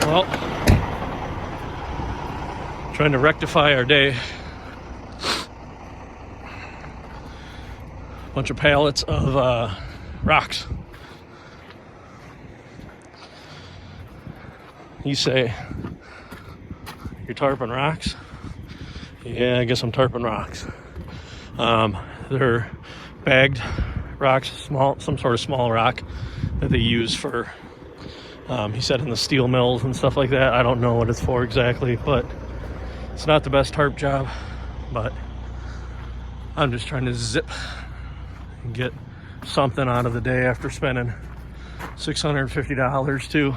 Well, trying to rectify our day. Bunch of pallets of rocks. You say, you're tarping rocks? Yeah, I guess I'm tarping rocks. They're bagged rocks, some sort of small rock that they use for, he said, in the steel mills and stuff like that. I don't know what it's for exactly, but it's not the best tarp job. But I'm just trying to zip and get something out of the day after spending $650 too.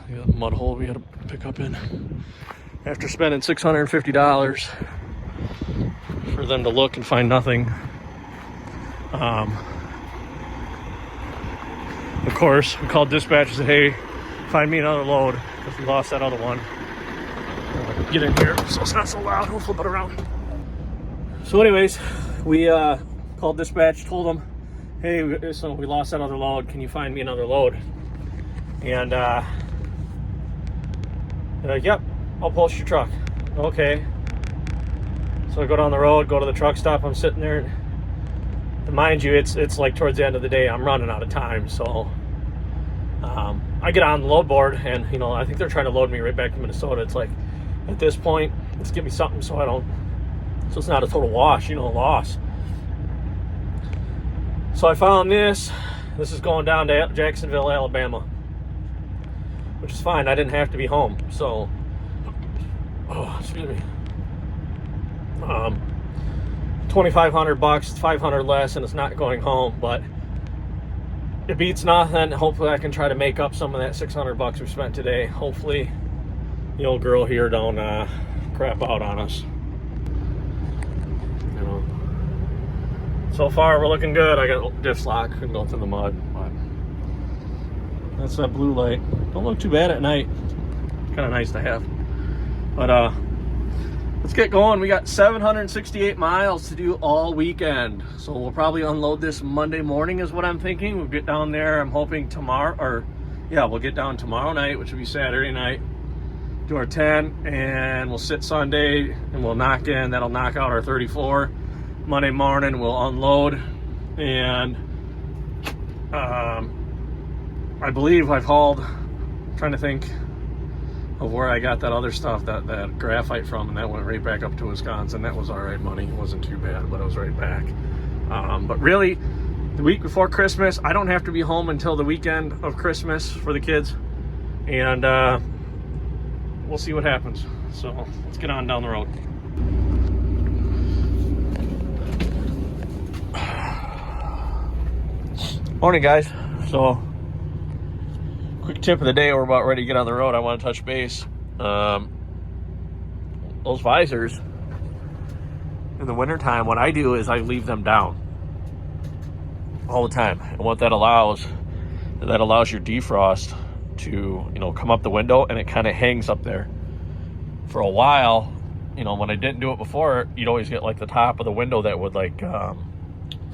We got a mud hole we had to pick up in. After spending $650 for them to look and find nothing. Of course, we called dispatch and said, hey, find me another load, because we lost that other one. Get in here so it's not so loud. We'll flip it around. So anyways, we called dispatch, told them, hey, so we lost that other load. Can you find me another load? And they're like, yep, I'll post your truck. Okay. So I go down the road, go to the truck stop. I'm sitting there. And mind you, it's like towards the end of the day. I'm running out of time. So I get on the load board, and, you know, I think they're trying to load me right back to Minnesota. It's like, at this point, let's give me something so it's not a total wash, you know, loss. So I found this. This is going down to Jacksonville, Alabama, which is fine. I didn't have to be home. So, excuse me. $2,500, $500 less, and it's not going home, but it beats nothing. Hopefully I can try to make up some of that $600 we spent today. Hopefully the old girl here don't crap out on us. You know, so far we're looking good. I got diff lock, couldn't go through the mud, but that's that blue light. Don't look too bad at night. Kind of nice to have. But let's get going. We got 768 miles to do all weekend. So we'll probably unload this Monday morning is what I'm thinking. We'll get down there, I'm hoping tomorrow, we'll get down tomorrow night, which will be Saturday night. Do our 10, and we'll sit Sunday, and we'll knock in. That'll knock out our 34. Monday morning, we'll unload. And I believe I've hauled, I'm trying to think of where I got that other stuff, that graphite from, and that went right back up to Wisconsin. That was all right money. It wasn't too bad, but it was right back. But really, the week before Christmas, I don't have to be home until the weekend of Christmas for the kids. And we'll see what happens. So let's get on down the road. Morning, guys. So quick tip of the day, we're about ready to get on the road. I want to touch base. Those visors in the wintertime, what I do is I leave them down all the time. And what that allows your defrost to, you know, come up the window, and it kind of hangs up there for a while. You know, when I didn't do it before, you'd always get like the top of the window that would like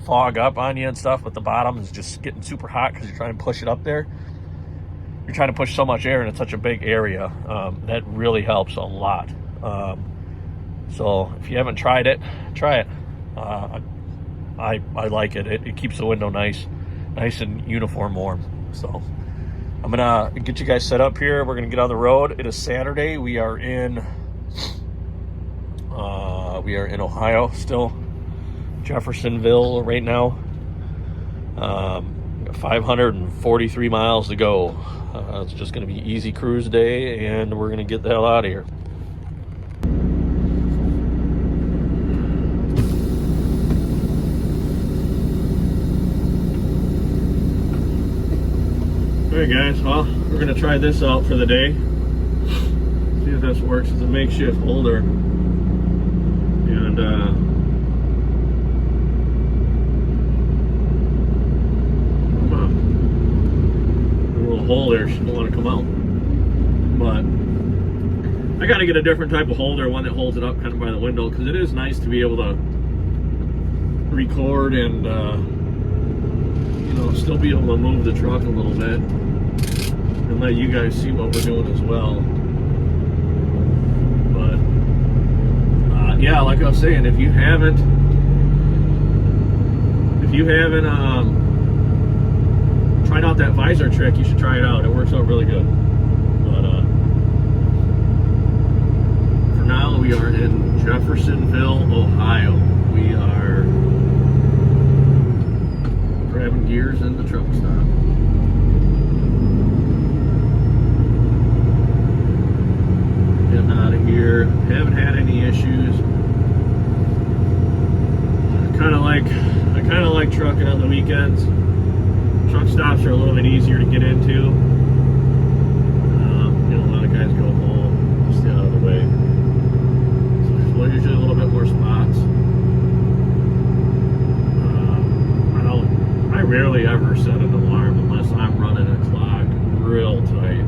fog up on you and stuff, but the bottom is just getting super hot because you're trying to push it up there. You're trying to push so much air, and it's such a big area. That really helps a lot. So if you haven't tried it, try it. I like it. It keeps the window nice and uniform warm. So I'm gonna get you guys set up here. We're gonna get on the road. It is Saturday. We are in Ohio still, Jeffersonville right now. 543 miles to go. It's just gonna be easy cruise day, and we're gonna get the hell out of here. Alright guys, well, we're going to try this out for the day. See if this works as a makeshift holder. And come on. The little hole there should want to come out. But I got to get a different type of holder, one that holds it up kind of by the window, because it is nice to be able to record and you know, still be able to move the truck a little bit. and let you guys see what we're doing as well. But yeah, like I was saying, if you haven't tried out that visor trick, you should try it out. It works out really good. But for now, we are in Jeffersonville, Ohio. We are grabbing gears in the truck stop. Getting out of here. Haven't had any issues. I kind of like trucking on the weekends. Truck stops are a little bit easier to get into. A lot of guys go home, stay out of the way. So there's usually a little bit more spots. I rarely ever set an alarm unless I'm running a clock real tight.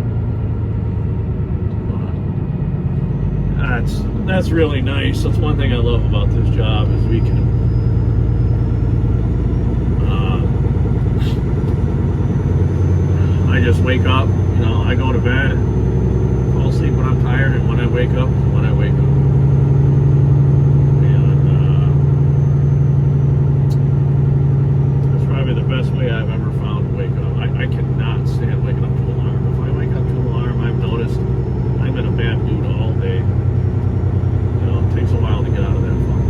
That's really nice. That's one thing I love about this job is we can. I just wake up, I go to bed, fall asleep when I'm tired, and when I wake up, when I wake up. And that's probably the best way I've ever found to wake up. I cannot stand waking up to an alarm. If I wake up to an alarm, I've noticed I'm in a bad mood all day. It takes a while to get out of that funk.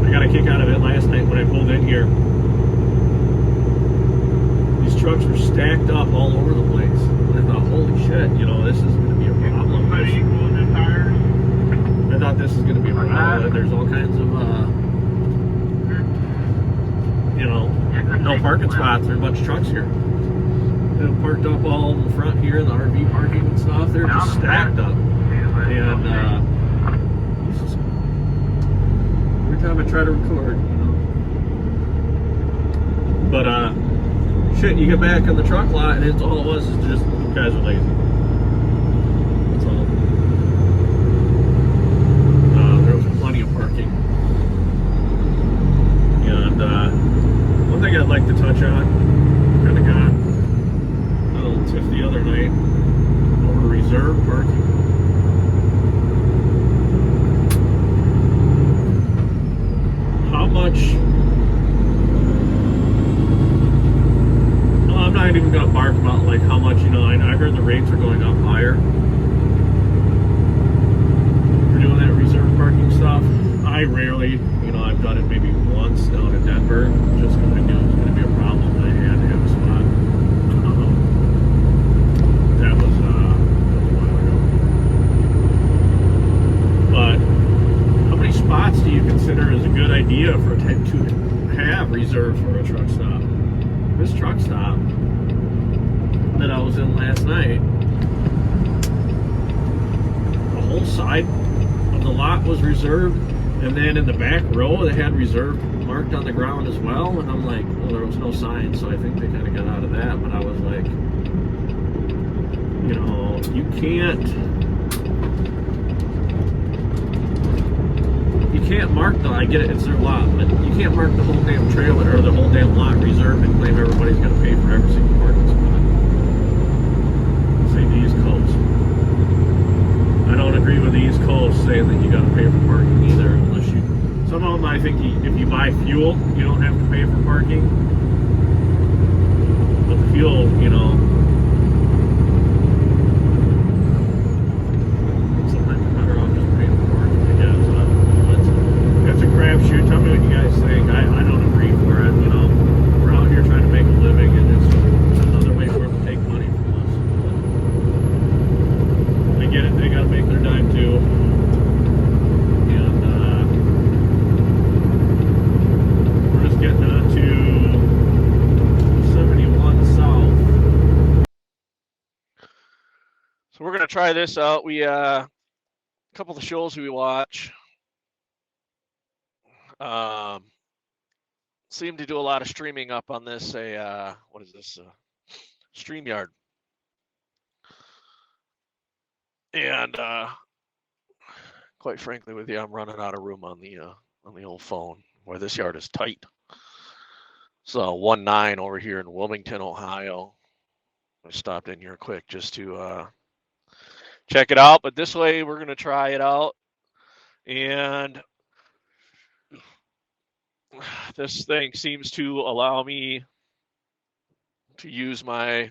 I got a kick out of it last night when I pulled in here. Trucks were stacked up all over the place. And I thought, holy shit, this is going to be a problem. I thought this is going to be a problem. There's all kinds of, no parking spots. There's a bunch of trucks here. They're parked up all in the front here in the RV parking and stuff. They're just stacked up. And, every time I try to record, But, shit, you get back in the truck lot and it's all it was is just you guys are lazy. That's all. There was plenty of parking. And one thing I'd like to touch on, kind of got a little tiff the other night over reserve parking. How much? I'm not even going to bark about how much, I heard the rates are going up higher for doing that reserve parking stuff. I rarely, I've done it maybe once down in Denver, just because I knew it was going to be a problem. I had to have a spot. That was a while ago. But how many spots do you consider is a good idea to have reserved for a truck stop? This truck stop that I was in last night, the whole side of the lot was reserved, and then in the back row they had reserved marked on the ground as well. And I'm like, well, there was no sign, so I think they kind of got out of that. But I was like, you can't mark I get it, it's their lot, but you can't mark the whole damn trailer or the whole damn lot reserved and claim everybody's going to pay for every single parking spot. Say the East Coast. I don't agree with the East Coast saying that you got to pay for parking either, unless some of them I think if you buy fuel, you don't have to pay for parking. But the fuel, sometimes you're better off just paying for parking, I guess. It's a crapshoot. Tell me what you guys think. I don't agree for it. We're out here trying to make a living, and it's another way for them to take money from us. I get it. They got to make their dime too. And we're just getting on to 71 South. So we're gonna try this out. We a couple of the shows we watch. Seem to do a lot of streaming up on this. What is this? StreamYard. And quite frankly, with you, I'm running out of room on the old phone where this yard is tight. It's 1-9 over here in Wilmington, Ohio. I stopped in here quick just to check it out. But this way, we're going to try it out. And this thing seems to allow me to use my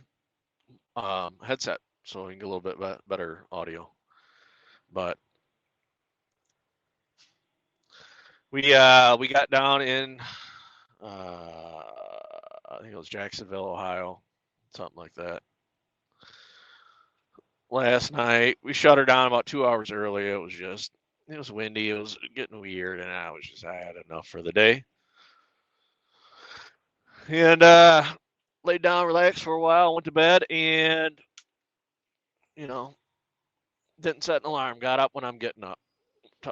headset so we can get a little bit better audio. But we got down in I think it was Jacksonville, Ohio, something like that. Last night we shut her down about 2 hours early. It was windy. It was getting weird, and I had enough for the day. And laid down, relaxed for a while, went to bed, and didn't set an alarm. Got up when I'm getting up.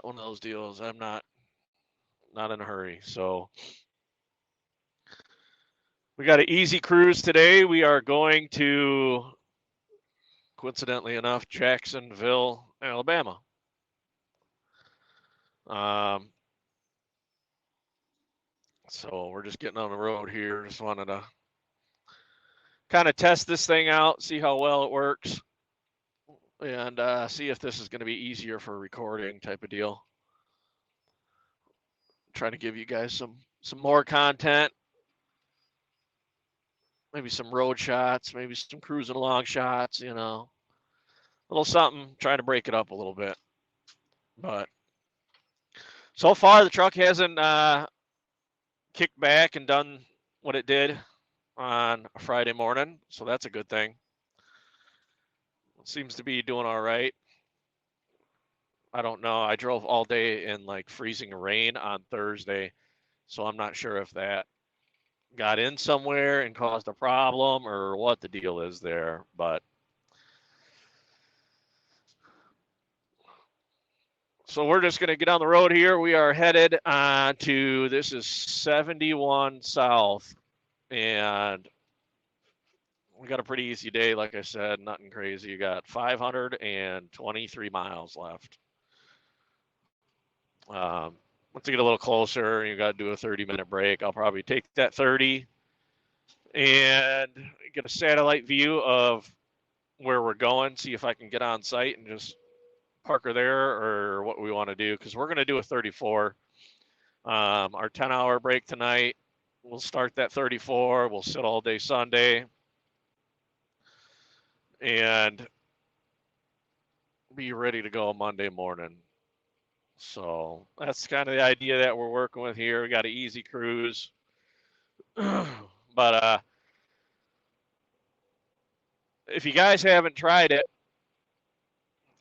One of those deals. I'm not in a hurry. So we got an easy cruise today. We are going to, coincidentally enough, Jacksonville, Alabama. So we're just getting on the road here. Just wanted to kind of test this thing out, see how well it works, and see if this is going to be easier for recording type of deal. Trying to give you guys some more content, maybe some road shots, maybe some cruising along shots, a little something, trying to break it up a little bit. But so far the truck hasn't kicked back and done what it did on a Friday morning, so that's a good thing. It seems to be doing all right. I don't know. I drove all day in like freezing rain on Thursday, so I'm not sure if that got in somewhere and caused a problem or what the deal is there. But so we're just going to get on the road here. We are headed to, this is 71 South, and we got a pretty easy day. Like I said, nothing crazy. You got 523 miles left. Once you get a little closer, you got to do a 30-minute break. I'll probably take that 30 and get a satellite view of where we're going, see if I can get on site and just park her there or what we want to do, because we're going to do a 34. Our 10-hour break tonight, we'll start that 34. We'll sit all day Sunday and be ready to go Monday morning. So that's kind of the idea that we're working with here. We got an easy cruise. But if you guys haven't tried it,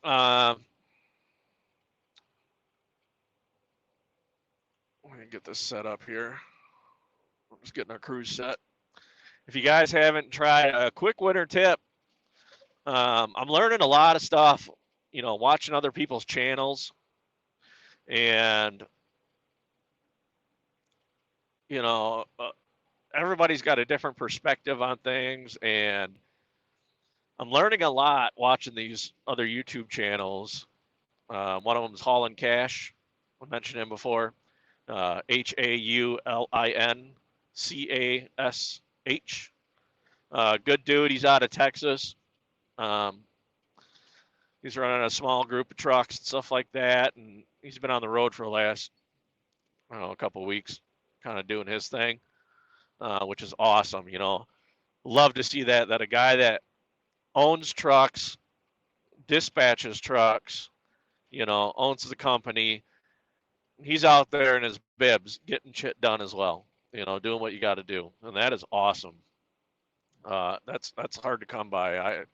let me get this set up here. I'm just getting our cruise set. If you guys haven't tried, a quick winter tip. I'm learning a lot of stuff, watching other people's channels. And, everybody's got a different perspective on things. And I'm learning a lot watching these other YouTube channels. One of them is Haulin' Cash. I mentioned him before. HAULINCASH. Good dude. He's out of Texas. He's running a small group of trucks and stuff like that. And he's been on the road for the last, a couple of weeks, kind of doing his thing, which is awesome. Love to see that a guy that owns trucks, dispatches trucks, owns the company, he's out there in his bibs getting shit done as well, doing what you got to do. And that is awesome. That's hard to come by.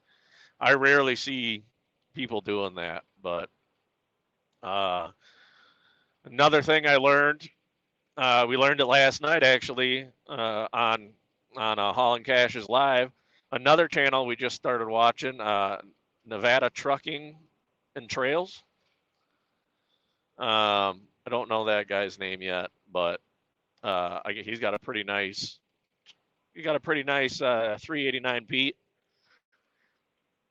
I rarely see people doing that. But another thing I learned, we learned it last night actually, on Haulin' Cash's Live. Another channel we just started watching, Nevada Trucking and Trails. I don't know that guy's name yet, but he's got a pretty nice 389 Pete.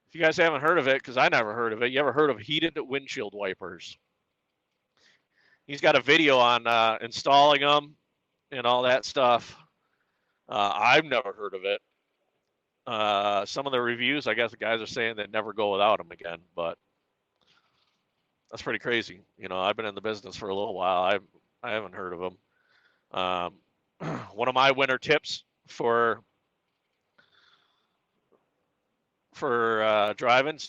If you guys haven't heard of it, because I never heard of it, you ever heard of heated windshield wipers? He's got a video on installing them and all that stuff. I've never heard of it. Some of the reviews, I guess the guys are saying they never go without them again, but that's pretty crazy. I've been in the business for a little while. I haven't heard of them. One of my winter tips for driving,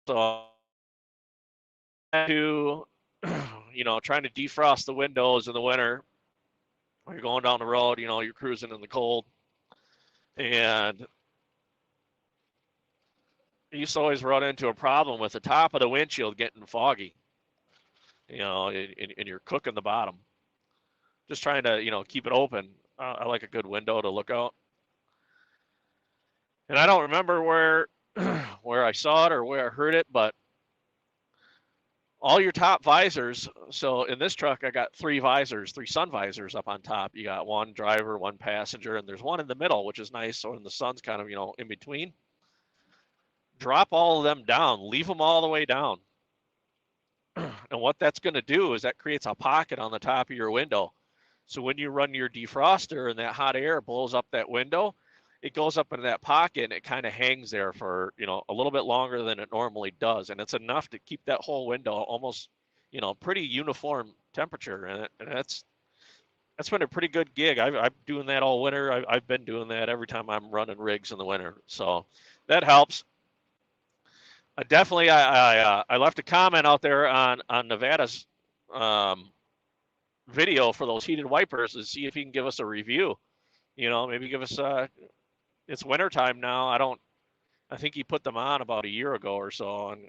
so to trying to defrost the windows in the winter when you're going down the road. You're cruising in the cold, and you used to always run into a problem with the top of the windshield getting foggy. And you're cooking the bottom. Just trying to keep it open. I like a good window to look out. And I don't remember where where I saw it or where I heard it, but all your top visors. So in this truck, I got three sun visors up on top. You got one driver, one passenger, and there's one in the middle, which is nice. So when the sun's kind of in between, drop all of them down. Leave them all the way down. And what that's going to do is that creates a pocket on the top of your window. So when you run your defroster and that hot air blows up that window, it goes up into that pocket and it kind of hangs there for, a little bit longer than it normally does. And it's enough to keep that whole window almost, pretty uniform temperature. And that's been a pretty good gig. I'm doing that all winter. I've been doing that every time I'm running rigs in the winter. So that helps. Definitely, I left a comment out there on Nevada's video for those heated wipers to see if he can give us a review. Maybe give us it's wintertime now. I think he put them on about a year ago or so, and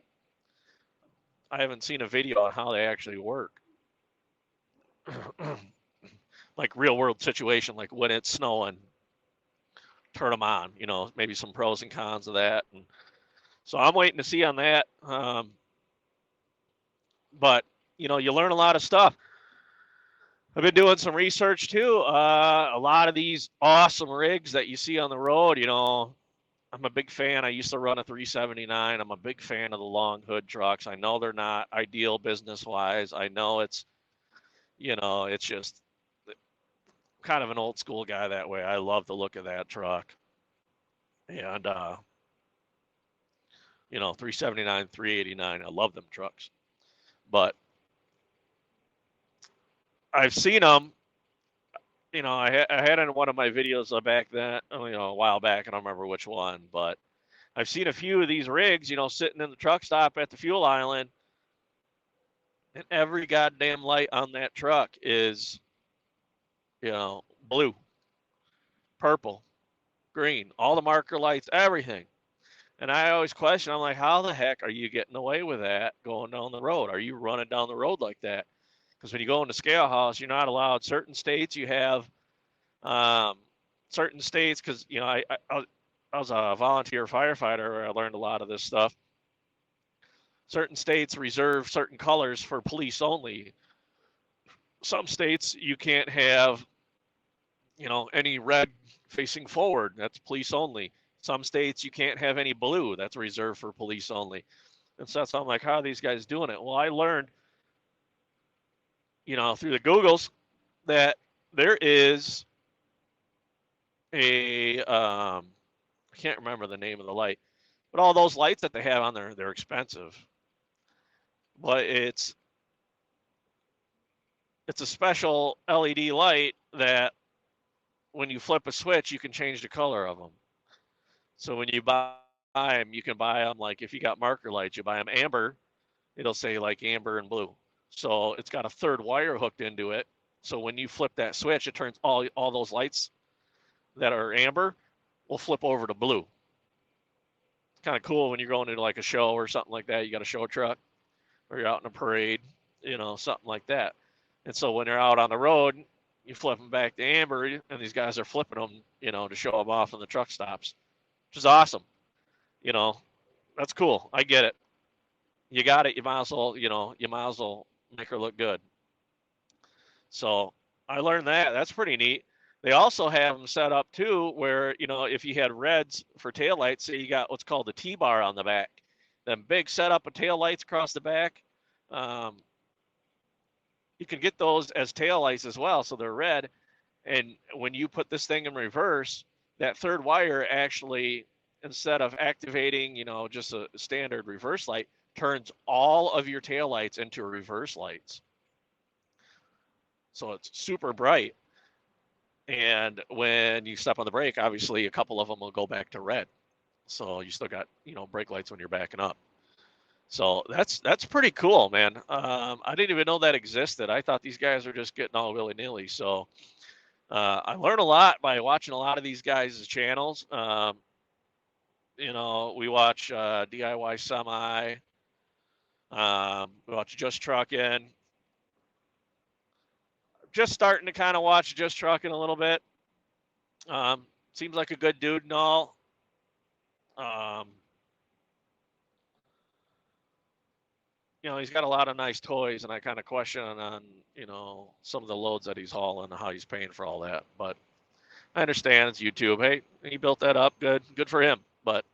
I haven't seen a video on how they actually work. Like real world situation, like when it's snowing, turn them on, maybe some pros and cons of that. And so I'm waiting to see on that. But you learn a lot of stuff. I've been doing some research too. A lot of these awesome rigs that you see on the road, I'm a big fan. I used to run a 379. I'm a big fan of the long hood trucks. I know they're not ideal business wise. I know it's just kind of an old school guy that way. I love the look of that truck. And 379, 389. I love them trucks. But I've seen them. I had in one of my videos back then, a while back, I don't remember which one, but I've seen a few of these rigs, sitting in the truck stop at the fuel island, and every goddamn light on that truck is, blue, purple, green, all the marker lights, everything. And I always question, I'm like, how the heck are you getting away with that going down the road? Are you running down the road like that? Because when you go into scale house, you're not allowed. Certain states you have certain states, because I was a volunteer firefighter where I learned a lot of this stuff. Certain states reserve certain colors for police only. Some states you can't have any red facing forward. That's police only. Some states you can't have any blue. That's reserved for police only. And so I'm like, how are these guys doing it? Well, I learned through the Googles that there is I can't remember the name of the light, but all those lights that they have on there, they're expensive. But it's a special LED light that when you flip a switch, you can change the color of them. So when you buy them, you can buy them like if you got marker lights, you buy them amber, it'll say like amber and blue. So it's got a third wire hooked into it. So when you flip that switch, it turns all those lights that are amber will flip over to blue. It's kind of cool when you're going into like a show or something like that. You got a show truck or you're out in a parade, something like that. And so when they're out on the road, you flip them back to amber, and these guys are flipping them, to show them off in the truck stops, which is awesome. That's cool. I get it. You got it. You might as well make her look good. So I learned that. That's pretty neat. They also have them set up too, where if you had reds for taillights, say you got what's called the T-bar on the back, them big setup of taillights across the back. You can get those as taillights as well, so they're red. And when you put this thing in reverse, that third wire actually, instead of activating, just a standard reverse light, turns all of your tail lights into reverse lights. So it's super bright. And when you step on the brake, obviously a couple of them will go back to red. So you still got, brake lights when you're backing up. So that's pretty cool, man. I didn't even know that existed. I thought these guys were just getting all willy-nilly. So I learned a lot by watching a lot of these guys' channels. We watch DIY Semi. We watch Just Truckin'. Just starting to kind of watch Just Truckin' a little bit. Seems like a good dude and all. He's got a lot of nice toys, and I kind of question on, some of the loads that he's hauling and how he's paying for all that. But I understand it's YouTube. Hey, he built that up. Good for him. But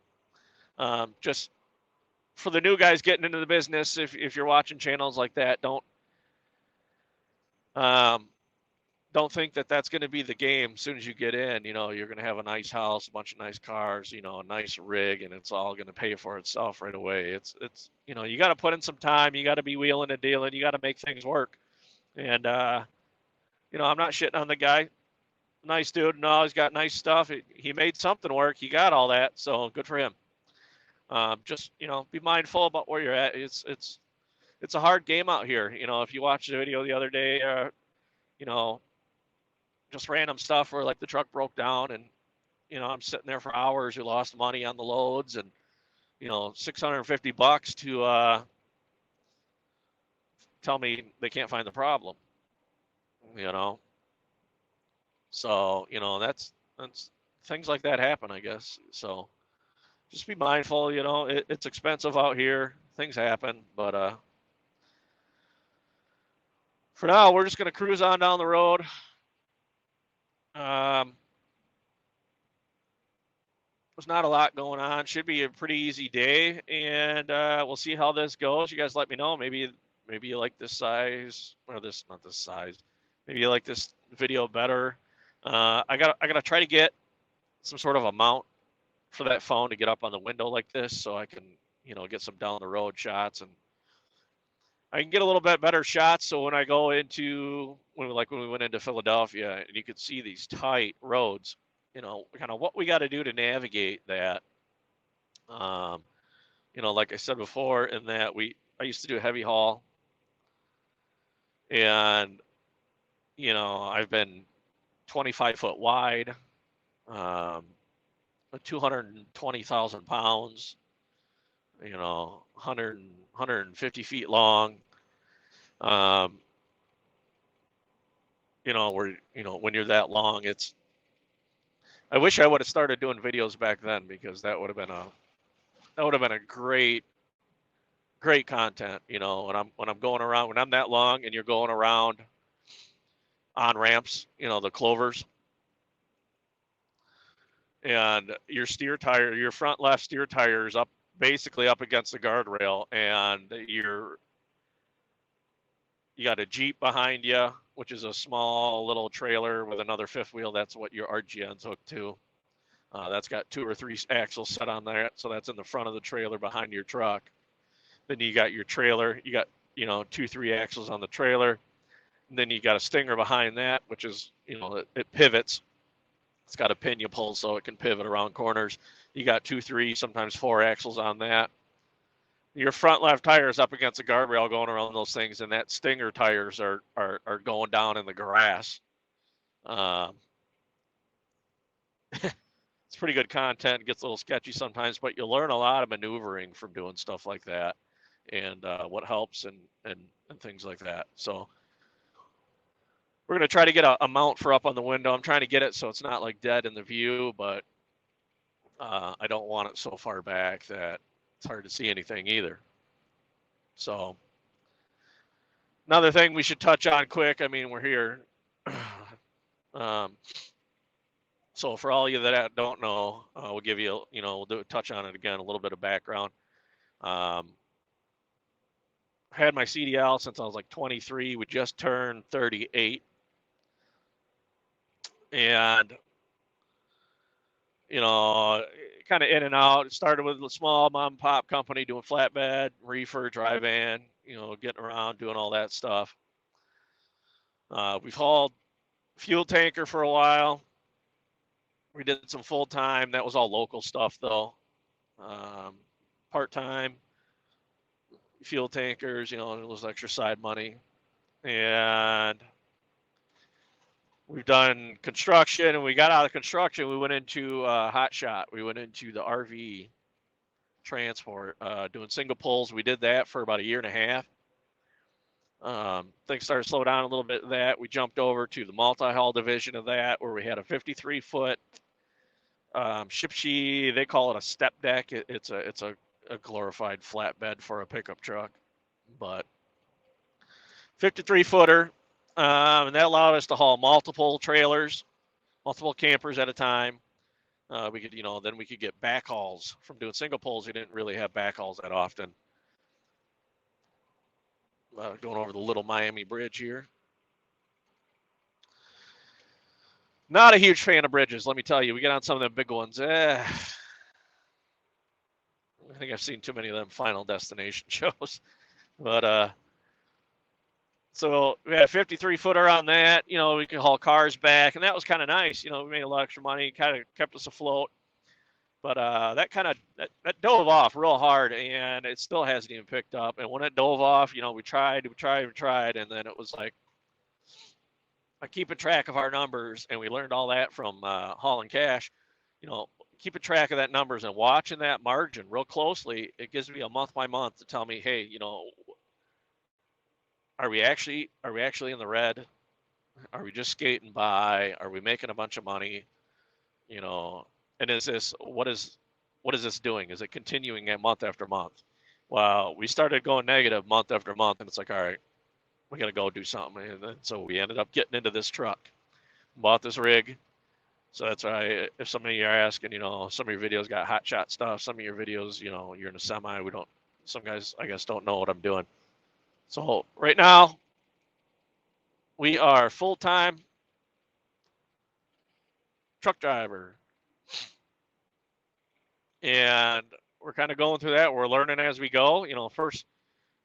just for the new guys getting into the business, if you're watching channels like that, don't think that that's going to be the game. As soon as you get in, you're going to have a nice house, a bunch of nice cars, a nice rig, and it's all going to pay for itself right away. It's you got to put in some time. You got to be wheeling and dealing. You got to make things work. And I'm not shitting on the guy. Nice dude. No, he's got nice stuff. He made something work. He got all that. So good for him. Just be mindful about where you're at. It's a hard game out here. If you watched the video the other day, just random stuff where like the truck broke down and I'm sitting there for hours. We lost money on the loads and $650 to tell me they can't find the problem. So that's things like that happen, I guess. So just be mindful. It's expensive out here. Things happen, but for now we're just gonna cruise on down the road. There's not a lot going on. Should be a pretty easy day, and we'll see how this goes. You guys let me know. Maybe you like this size or this, not this size. Maybe you like this video better. I gotta try to get some sort of a mount for that phone to get up on the window like this, so I can get some down the road shots, and I can get a little bit better shots. So when I go into when we went into Philadelphia, and you could see these tight roads. Kind of what we got to do to navigate that. Like I said before, in that I used to do heavy haul, and I've been 25 foot wide, 220,000 pounds, 150 feet long. Where when you're that long, I wish I would have started doing videos back then, because that would have been a great content. When I'm going around, when I'm that long and you're going around on ramps, the clovers, and your front left steer tire is basically up against the guardrail, and you got a Jeep behind you, which is a small little trailer with another fifth wheel. That's what your RGN's hooked to. That's got 2 or 3 axles set on there, so that's in the front of the trailer behind your truck. Then you got your trailer. You got 2, 3 axles on the trailer. And then you got a stinger behind that, which is it pivots. It's got a pin you pull so it can pivot around corners. You got 2, 3, sometimes 4 axles on that. Your front left tire is up against the guardrail going around those things, and that stinger tires are going down in the grass. It's pretty good content. It gets a little sketchy sometimes, but you learn a lot of maneuvering from doing stuff like that, and what helps and things like that. So we're going to try to get a mount for up on the window. I'm trying to get it so it's not like dead in the view, but I don't want it so far back that it's hard to see anything either. So another thing we should touch on quick. I mean, we're here. So for all of you that don't know, we'll give you, we'll touch on it again, a little bit of background. Had my CDL since I was like 23. We just turned 38. and kind of in and out. It started with a small mom and pop company doing flatbed, reefer, dry van, getting around, doing all that stuff. We've hauled fuel tanker for a while. We did some full time. That was all local stuff though. Part time fuel tankers, it was extra side money. And we've done construction, and we got out of construction. We went into hot shot. We went into the RV transport, doing single pulls. We did that for about a year and a half. Things started to slow down a little bit of that. We jumped over to the multi-haul division of that, where we had a 53-foot Shipshe. They call it a step deck. It's a glorified flatbed for a pickup truck, but 53-footer, and that allowed us to haul multiple trailers, multiple campers at a time. We could, then we could get backhauls from doing single pulls. We didn't really have backhauls that often. Going over the Little Miami Bridge here. Not a huge fan of bridges, let me tell you. We get on some of the big ones. I think I've seen too many of them Final Destination shows. But so we had a 53-footer on that. We could haul cars back, and that was kind of nice. We made a lot of extra money, kind of kept us afloat. But that dove off real hard, and it still hasn't even picked up. And when it dove off, we tried, and then it was like, by keeping track of our numbers, and we learned all that from hauling cash, keeping track of that numbers and watching that margin real closely. It gives me a month by month to tell me, hey, are we actually in the red? Are we just skating by? Are we making a bunch of money? And what is this doing? Is it continuing at month after month? Well, we started going negative month after month, and it's like, all right, we got to go do something. And then, so we ended up getting into this truck, bought this rig. So that's why, if some of you are asking, some of your videos got hot shot stuff. Some of your videos, you're in a semi. Some guys, I guess, don't know what I'm doing. So right now, we are full-time truck driver. And we're kind of going through that. We're learning as we go. First,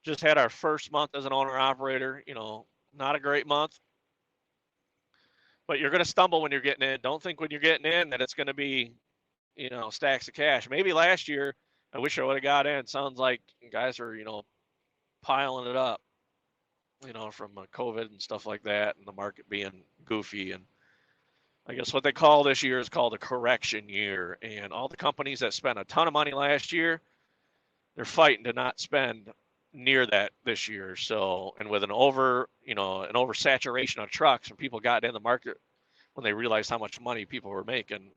just had our first month as an owner-operator. Not a great month. But you're going to stumble when you're getting in. Don't think when you're getting in that it's going to be, stacks of cash. Maybe last year, I wish I would have got in. Sounds like guys are, piling it up, from COVID and stuff like that, and the market being goofy. And I guess what they call this year is called a correction year. And all the companies that spent a ton of money last year, they're fighting to not spend near that this year. So, and with an oversaturation of trucks, and people got in the market when they realized how much money people were making,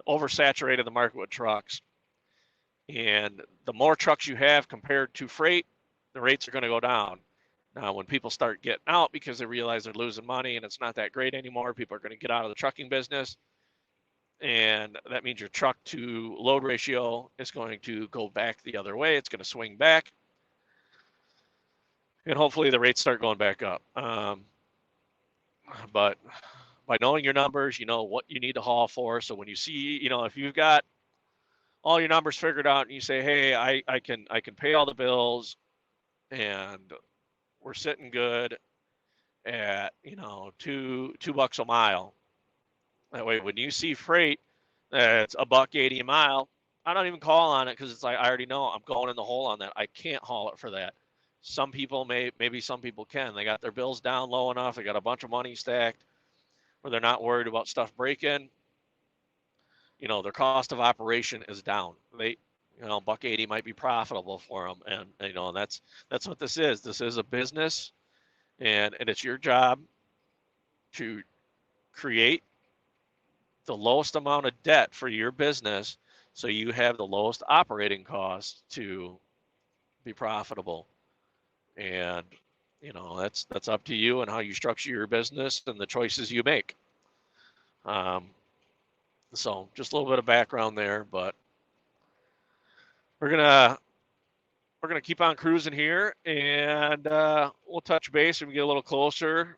oversaturated the market with trucks. And the more trucks you have compared to freight, the rates are going to go down. Now, when people start getting out because they realize they're losing money and it's not that great anymore, people are going to get out of the trucking business. And that means your truck to load ratio is going to go back the other way. It's going to swing back. And hopefully the rates start going back up. But by knowing your numbers, you know what you need to haul for. So when you see, if you've got all your numbers figured out and you say, hey, I can pay all the bills and we're sitting good at, $2 a mile. That way, when you see freight that's $1.80 a mile, I don't even call on it because it's like, I already know I'm going in the hole on that. I can't haul it for that. Some people maybe some people can. They got their bills down low enough. They got a bunch of money stacked where they're not worried about stuff breaking. Their cost of operation is down. $1.80 might be profitable for them. And that's what this is. This is a business, and it's your job to create the lowest amount of debt for your business so you have the lowest operating costs to be profitable. And that's up to you and how you structure your business and the choices you make. So just a little bit of background there, but we're gonna keep on cruising here, and we'll touch base when we get a little closer.